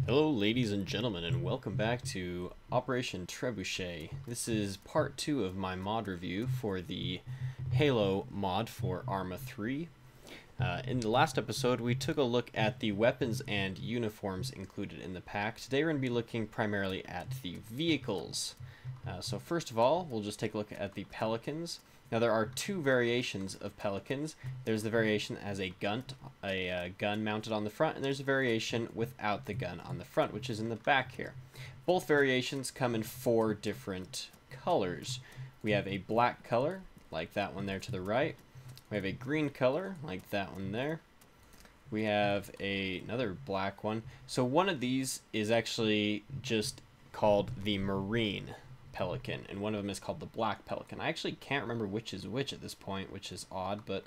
Hello ladies and gentlemen, and welcome back to Operation Trebuchet. This is part 2 of my mod review for the Halo mod for Arma 3. In the last episode we took a look at the weapons and uniforms included in the pack. Today we're going to be looking primarily at the vehicles. So first of all, we'll just take a look at the Pelicans. Now there are two variations of Pelicans. There's the variation as a gun mounted on the front, and there's a variation without the gun on the front, which is in the back here. Both variations come in 4 different colors. We have a black color, like that one there to the right. We have a green color, like that one there. We have another black one. So one of these is actually just called the Marine Pelican, and one of them is called the Black Pelican. I actually can't remember which is which at this point, which is odd, but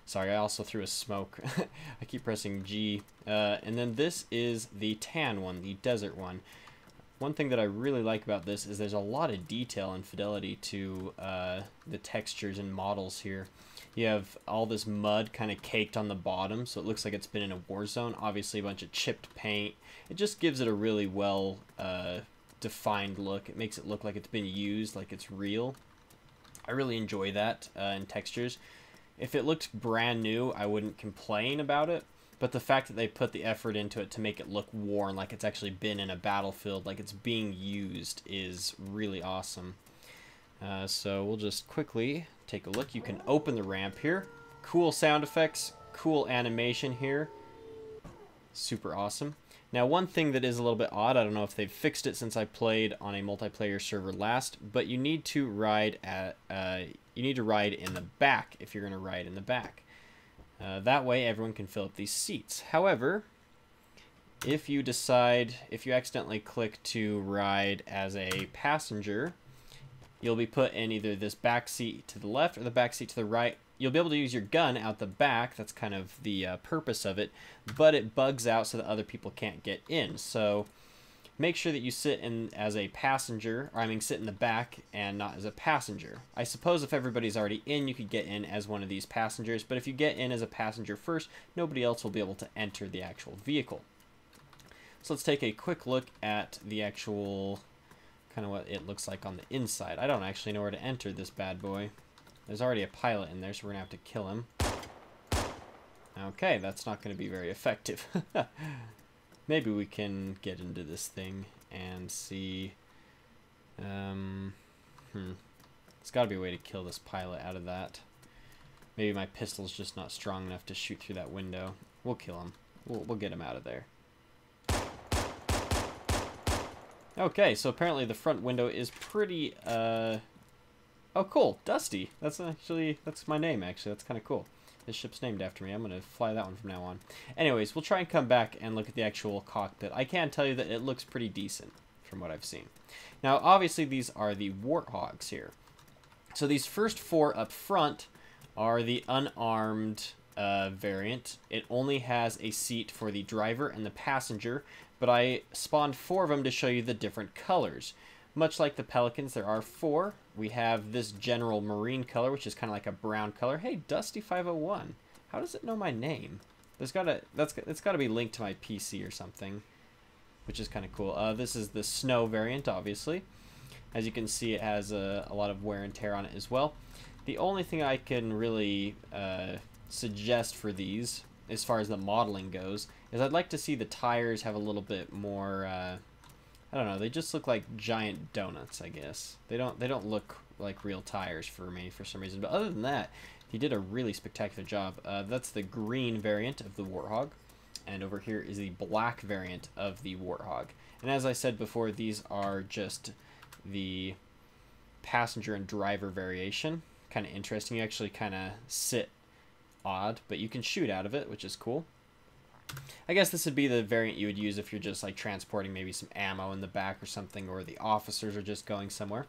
sorry, I also threw a smoke. I keep pressing G. And then this is the tan one, the desert one. One thing that I really like about this is there's a lot of detail and fidelity to the textures and models here. You have all this mud kind of caked on the bottom, so it looks like it's been in a war zone. Obviously a bunch of chipped paint. It just gives it a really well defined look. It makes it look like it's been used, like it's real. I really enjoy that in textures. If it looked brand new, I wouldn't complain about it, but the fact that they put the effort into it to make it look worn, like it's actually been in a battlefield, like it's being used, is really awesome. So we'll just quickly take a look. You can open the ramp here. Cool sound effects, cool animation here. Super awesome. Now one thing that is a little bit odd, I don't know if they've fixed it since I played on a multiplayer server last, but you need to ride in the back if you're going to ride in the back. That way everyone can fill up these seats. However, if you accidentally click to ride as a passenger, you'll be put in either this back seat to the left or the back seat to the right. You'll be able to use your gun out the back. That's kind of the purpose of it, but it bugs out so that other people can't get in. So make sure that you sit in as a passenger, or I mean sit in the back and not as a passenger. I suppose if everybody's already in, you could get in as one of these passengers, but if you get in as a passenger first, nobody else will be able to enter the actual vehicle. So let's take a quick look at the actual kind of what it looks like on the inside. I don't actually know where to enter this bad boy. There's already a pilot in there, so we're going to have to kill him. Okay, that's not going to be very effective. Maybe we can get into this thing and see. There's got to be a way to kill this pilot out of that. Maybe my pistol's just not strong enough to shoot through that window. We'll kill him. We'll get him out of there. Okay, so apparently the front window is pretty, oh, cool. Dusty. That's my name, actually. That's kind of cool. This ship's named after me. I'm going to fly that one from now on. Anyways, we'll try and come back and look at the actual cockpit. I can tell you that it looks pretty decent from what I've seen. Now, obviously, these are the Warthogs here. So these first 4 up front are the unarmed variant. It only has a seat for the driver and the passenger, but I spawned 4 of them to show you the different colors. Much like the Pelicans, there are 4. We have this general marine color, which is kind of like a brown color. Hey, Dusty501. How does it know my name? It's got to be linked to my PC or something, which is kind of cool. This is the snow variant, obviously. As you can see, it has a lot of wear and tear on it as well. The only thing I can really suggest for these, as far as the modeling goes, is I'd like to see the tires have a little bit more. I don't know. They just look like giant donuts, I guess. They don't look like real tires for me for some reason. But other than that, he did a really spectacular job. That's the green variant of the Warthog, and over here is the black variant of the Warthog. And as I said before, these are just the passenger and driver variation. Kind of interesting. You actually kind of sit odd, but you can shoot out of it, which is cool. I guess this would be the variant you would use if you're just like transporting maybe some ammo in the back or something, or the officers are just going somewhere.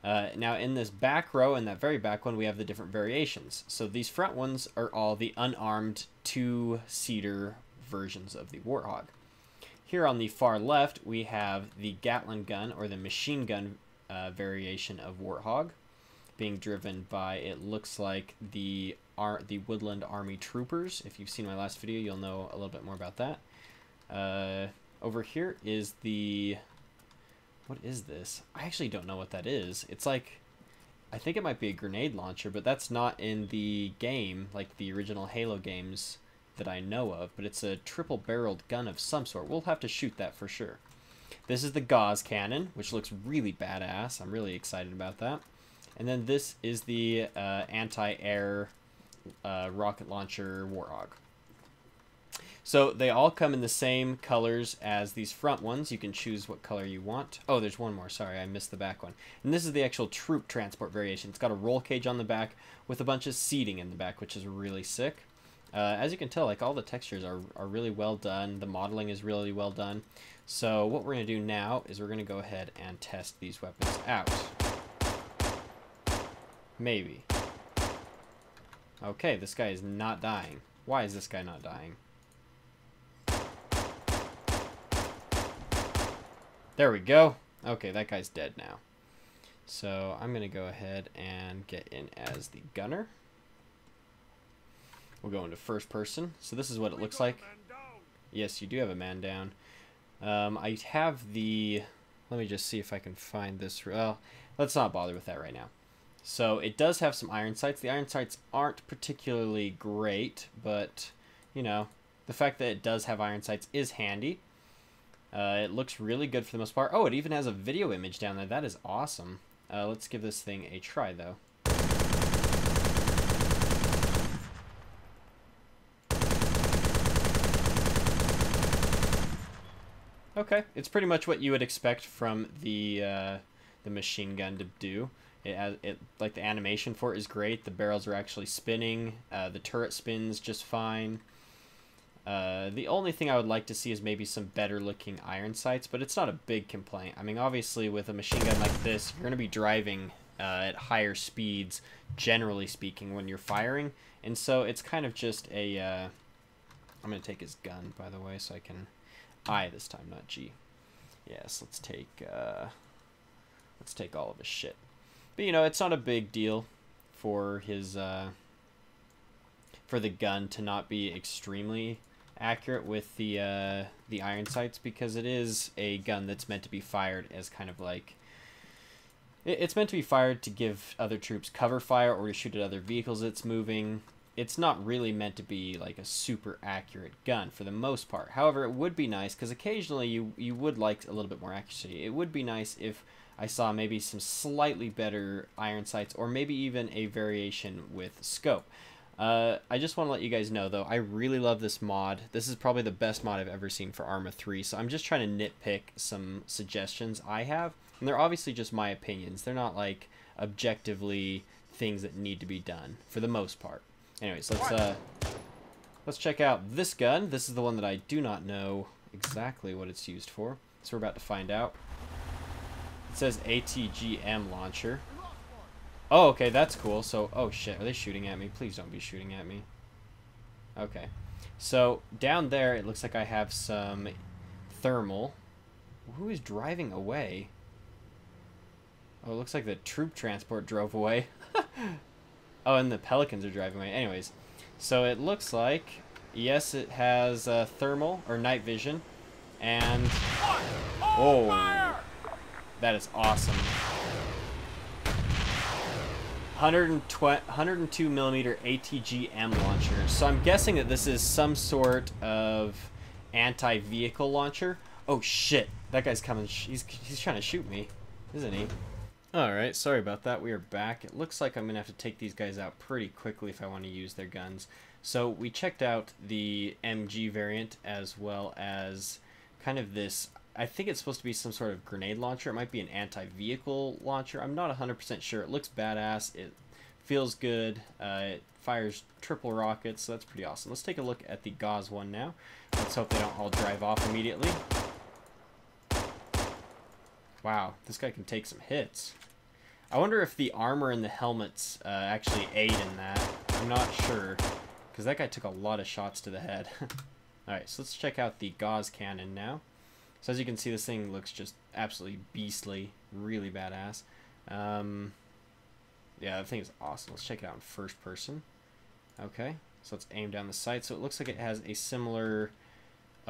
Now in this back row, in that very back one, we have the different variations. So these front ones are all the unarmed 2-seater versions of the Warthog. Here on the far left, we have the Gatling gun, or the machine gun variation of Warthog, being driven by, it looks like, the Woodland Army Troopers. If you've seen my last video, you'll know a little bit more about that. Over here is the... What is this? I actually don't know what that is. It's like... I think it might be a grenade launcher, but that's not in the game, like the original Halo games that I know of. But it's a triple-barreled gun of some sort. We'll have to shoot that for sure. This is the Gauss cannon, which looks really badass. I'm really excited about that. And then this is the anti-air rocket launcher Warthog. So they all come in the same colors as these front ones. You can choose what color you want. Oh, there's one more. Sorry, I missed the back one. And this is the actual troop transport variation. It's got a roll cage on the back with a bunch of seating in the back, which is really sick. As you can tell, like all the textures are really well done. The modeling is really well done. So what we're going to do now is we're going to go ahead and test these weapons out. Maybe. Okay, this guy is not dying. Why is this guy not dying? There we go. Okay, that guy's dead now. So I'm going to go ahead and get in as the gunner. We'll go into first person. So this is what it looks like. Yes, you do have a man down. I have the... Let me just see if I can find this. Well, let's not bother with that right now. So it does have some iron sights. The iron sights aren't particularly great, but, you know, the fact that it does have iron sights is handy. It looks really good for the most part. Oh, it even has a video image down there. That is awesome. Let's give this thing a try, though. Okay, it's pretty much what you would expect from the machine gun to do. Like the animation for it is great. The barrels are actually spinning. The turret spins just fine. The only thing I would like to see is maybe some better looking iron sights, but it's not a big complaint. I mean, obviously with a machine gun like this, you're going to be driving at higher speeds, generally speaking, when you're firing. And so it's kind of just a... I'm going to take his gun, by the way, so I can... I this time, not G. Yes, let's take all of his shit. But, you know, it's not a big deal for his... for the gun to not be extremely accurate with the iron sights, because it is a gun that's meant to be fired as kind of like... It's meant to be fired to give other troops cover fire or to shoot at other vehicles that's moving. It's not really meant to be like a super accurate gun for the most part. However, it would be nice, because occasionally you would like a little bit more accuracy. It would be nice if I saw maybe some slightly better iron sights, or maybe even a variation with scope. I just want to let you guys know, though, I really love this mod. This is probably the best mod I've ever seen for Arma 3, so I'm just trying to nitpick some suggestions I have. And they're obviously just my opinions. They're not, like, objectively things that need to be done, for the most part. Anyways, let's check out this gun. This is the one that I do not know exactly what it's used for, so we're about to find out. It says ATGM launcher. Oh, okay, that's cool. So, oh shit, are they shooting at me? Please don't be shooting at me. Okay. So, down there, it looks like I have some thermal. Who is driving away? Oh, it looks like the troop transport drove away. Oh, and the Pelicans are driving away. Anyways, so it looks like, yes, it has thermal, or night vision, and... Oh, that is awesome. 102 millimeter ATGM launcher. So I'm guessing that this is some sort of anti-vehicle launcher. Oh shit, that guy's coming. He's trying to shoot me, isn't he? Alright, sorry about that. We are back. It looks like I'm going to have to take these guys out pretty quickly if I want to use their guns. So we checked out the MG variant as well as kind of this... I think it's supposed to be some sort of grenade launcher. It might be an anti-vehicle launcher. I'm not 100% sure. It looks badass. It feels good. It fires triple rockets, so that's pretty awesome. Let's take a look at the Gauss one now. Let's hope they don't all drive off immediately. Wow, this guy can take some hits. I wonder if the armor and the helmets actually aid in that. I'm not sure, because that guy took a lot of shots to the head. Alright, so let's check out the Gauss cannon now. So as you can see, this thing looks just absolutely beastly, really badass. Yeah, the thing is awesome. Let's check it out in first person. Okay, so let's aim down the sight. So it looks like it has a similar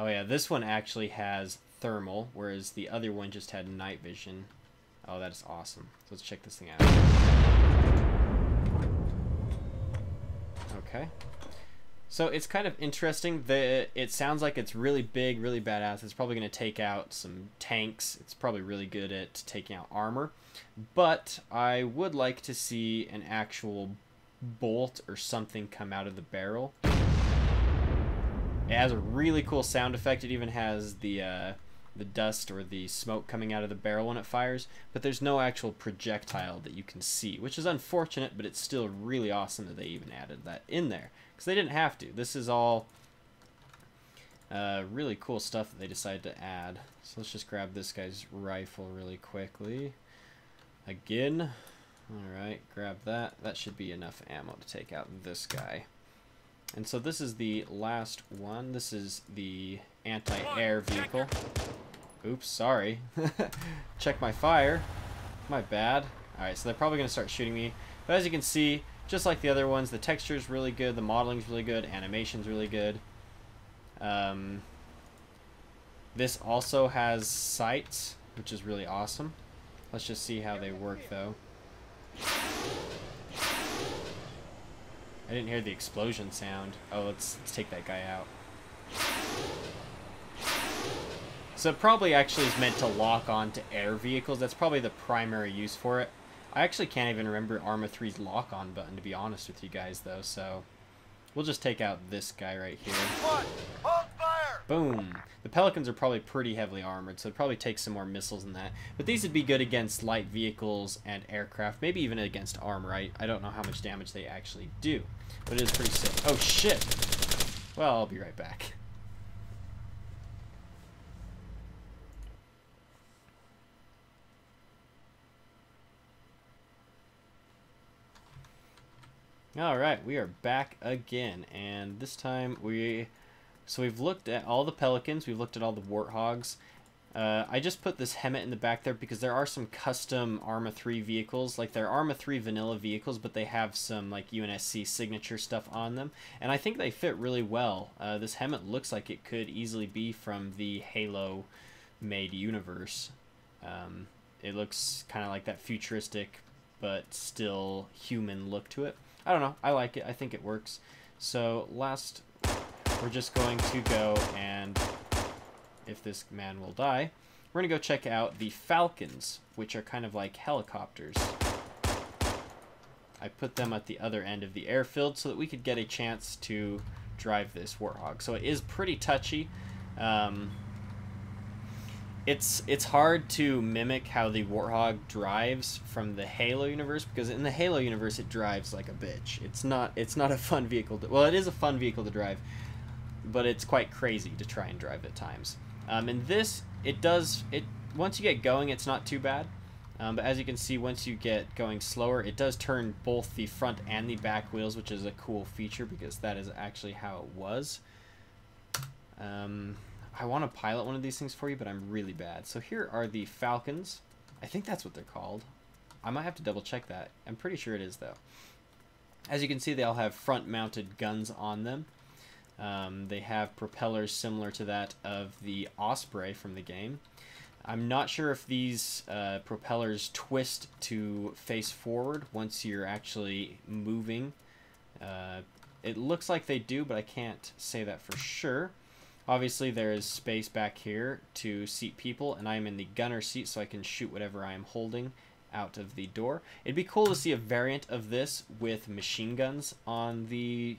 Oh yeah, this one actually has thermal, whereas the other one just had night vision. Oh, that is awesome. So let's check this thing out. Okay. So it's kind of interesting. It sounds like it's really big, really badass. It's probably going to take out some tanks. It's probably really good at taking out armor. But I would like to see an actual bolt or something come out of the barrel. It has a really cool sound effect. It even has the dust or the smoke coming out of the barrel when it fires, but there's no actual projectile that you can see, which is unfortunate, but it's still really awesome that they even added that in there, because they didn't have to. This is all really cool stuff that they decided to add. So let's just grab this guy's rifle really quickly. Again. Alright, grab that. That should be enough ammo to take out this guy. And so this is the last one. This is the anti-air vehicle. Oops, sorry. Check my fire. My bad. Alright, so they're probably going to start shooting me. But as you can see, just like the other ones, the texture is really good, the modeling is really good, animation's really good. This also has sights, which is really awesome. Let's just see how they work, though. I didn't hear the explosion sound. Oh, let's take that guy out. So it probably actually is meant to lock on to air vehicles. That's probably the primary use for it. I actually can't even remember Arma 3's lock-on button, to be honest with you guys, though, so we'll just take out this guy right here. Boom! The Pelicans are probably pretty heavily armored, so it'd probably take some more missiles than that. But these would be good against light vehicles and aircraft, maybe even against armor. I don't know how much damage they actually do, but it is pretty sick. Oh, shit! Well, I'll be right back. Alright, we are back again, and this time we've looked at all the Pelicans, we've looked at all the Warthogs. I just put this Hemet in the back there because there are some custom Arma 3 vehicles, like they're Arma 3 vanilla vehicles, but they have some like UNSC signature stuff on them, and I think they fit really well. This Hemet looks like it could easily be from the Halo made universe. It looks kind of like that futuristic but still human look to it. I don't know. I like it. I think it works. So last, we're just going to go and, if this man will die, we're going to go check out the Falcons, which are kind of like helicopters. I put them at the other end of the airfield so that we could get a chance to drive this Warthog. So it is pretty touchy. It's hard to mimic how the Warthog drives from the Halo universe, because in the Halo universe it drives like a bitch. It's not a fun vehicle to, well, it is a fun vehicle to drive, but it's quite crazy to try and drive at times. In this, once you get going, it's not too bad. But as you can see, once you get going slower, it does turn both the front and the back wheels, which is a cool feature because that is actually how it was. I want to pilot one of these things for you, but I'm really bad. So here are the Falcons. I think that's what they're called. I might have to double check that. I'm pretty sure it is, though. As you can see, they all have front-mounted guns on them. They have propellers similar to that of the Osprey from the game. I'm not sure if these propellers twist to face forward once you're actually moving. It looks like they do, but I can't say that for sure. Obviously, there is space back here to seat people, and I am in the gunner seat, so I can shoot whatever I am holding out of the door. It'd be cool to see a variant of this with machine guns on the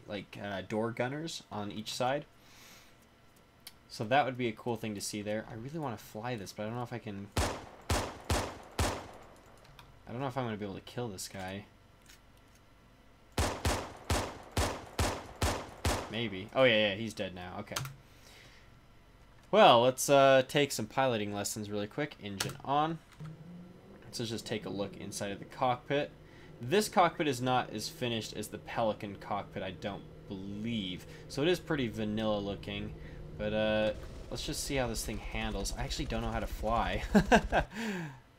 door gunners on each side. So that would be a cool thing to see there. I really want to fly this, but I don't know if I can. I don't know if I'm going to be able to kill this guy. Maybe. Oh yeah, he's dead now. Okay. Well, let's take some piloting lessons really quick. Engine on. So let's just take a look inside of the cockpit. This cockpit is not as finished as the Pelican cockpit, I don't believe. So it is pretty vanilla looking. But let's just see how this thing handles. I actually don't know how to fly.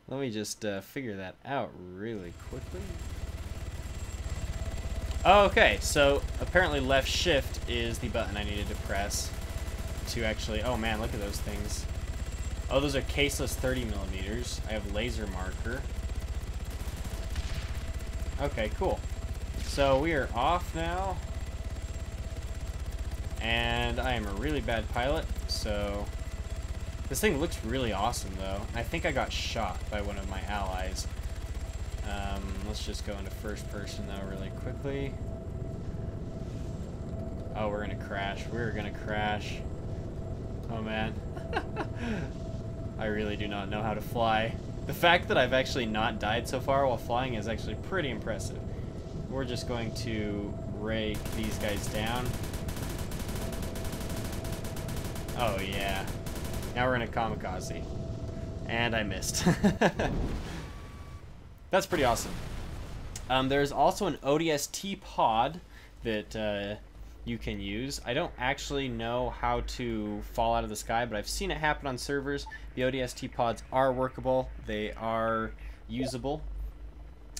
Let me just figure that out really quickly. Okay, so apparently left shift is the button I needed to press. to actually... Oh man, look at those things. Oh, those are caseless 30mm. I have laser marker. Okay, cool. So we are off now. And I am a really bad pilot, so... This thing looks really awesome, though. I think I got shot by one of my allies. Let's just go into first person, though, really quickly. Oh, we're gonna crash. We're gonna crash. Oh, man. I really do not know how to fly. The fact that I've actually not died so far while flying is actually pretty impressive. We're just going to rake these guys down. Oh, yeah. Now we're in a kamikaze. And I missed. That's pretty awesome. There's also an ODST pod that you can use. I don't actually know how to fall out of the sky, but I've seen it happen on servers. The ODST pods are workable. They are usable.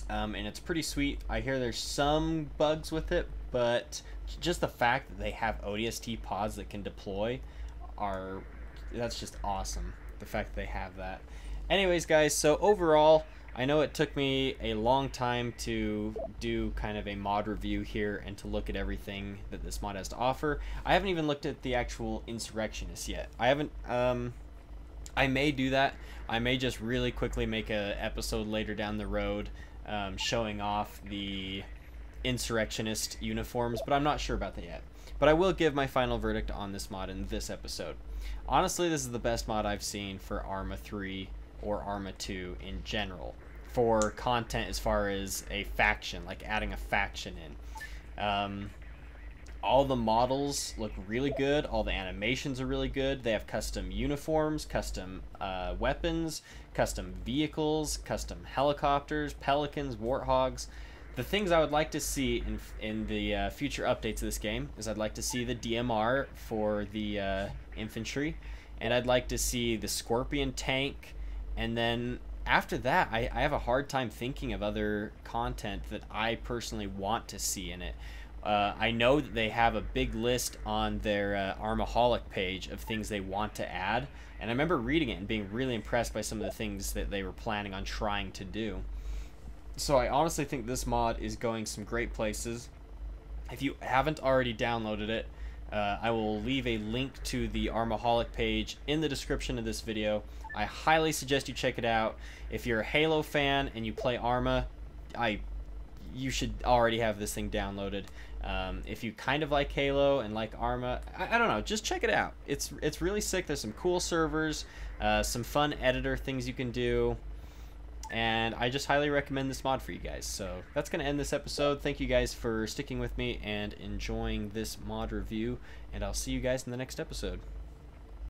And it's pretty sweet. I hear there's some bugs with it, but just the fact that they have ODST pods that can deploy that's just awesome. The fact that they have that. Anyways, guys, so overall, I know it took me a long time to do kind of a mod review here and to look at everything that this mod has to offer. I haven't even looked at the actual Insurrectionist yet. I haven't, I may do that. I may just really quickly make an episode later down the road showing off the Insurrectionist uniforms, but I'm not sure about that yet. But I will give my final verdict on this mod in this episode. Honestly, this is the best mod I've seen for Arma 3 or Arma 2 in general, for content as far as a faction, like adding a faction in. All the models look really good, all the animations are really good. They have custom uniforms, custom weapons, custom vehicles, custom helicopters, Pelicans, Warthogs. The things I would like to see in the future updates of this game is I'd like to see the DMR for the infantry, and I'd like to see the Scorpion tank, and then after that I have a hard time thinking of other content that I personally want to see in it. I know that they have a big list on their Armaholic page of things they want to add, and I remember reading it and being really impressed by some of the things that they were planning on trying to do. So I honestly think this mod is going some great places. If you haven't already downloaded it, I will leave a link to the Armaholic page in the description of this video. I highly suggest you check it out. If you're a Halo fan and you play Arma, you should already have this thing downloaded. If you kind of like Halo and like Arma, I don't know, just check it out. It's really sick. There's some cool servers, some fun editor things you can do. And I just highly recommend this mod for you guys. So that's going to end this episode. Thank you guys for sticking with me and enjoying this mod review. And I'll see you guys in the next episode.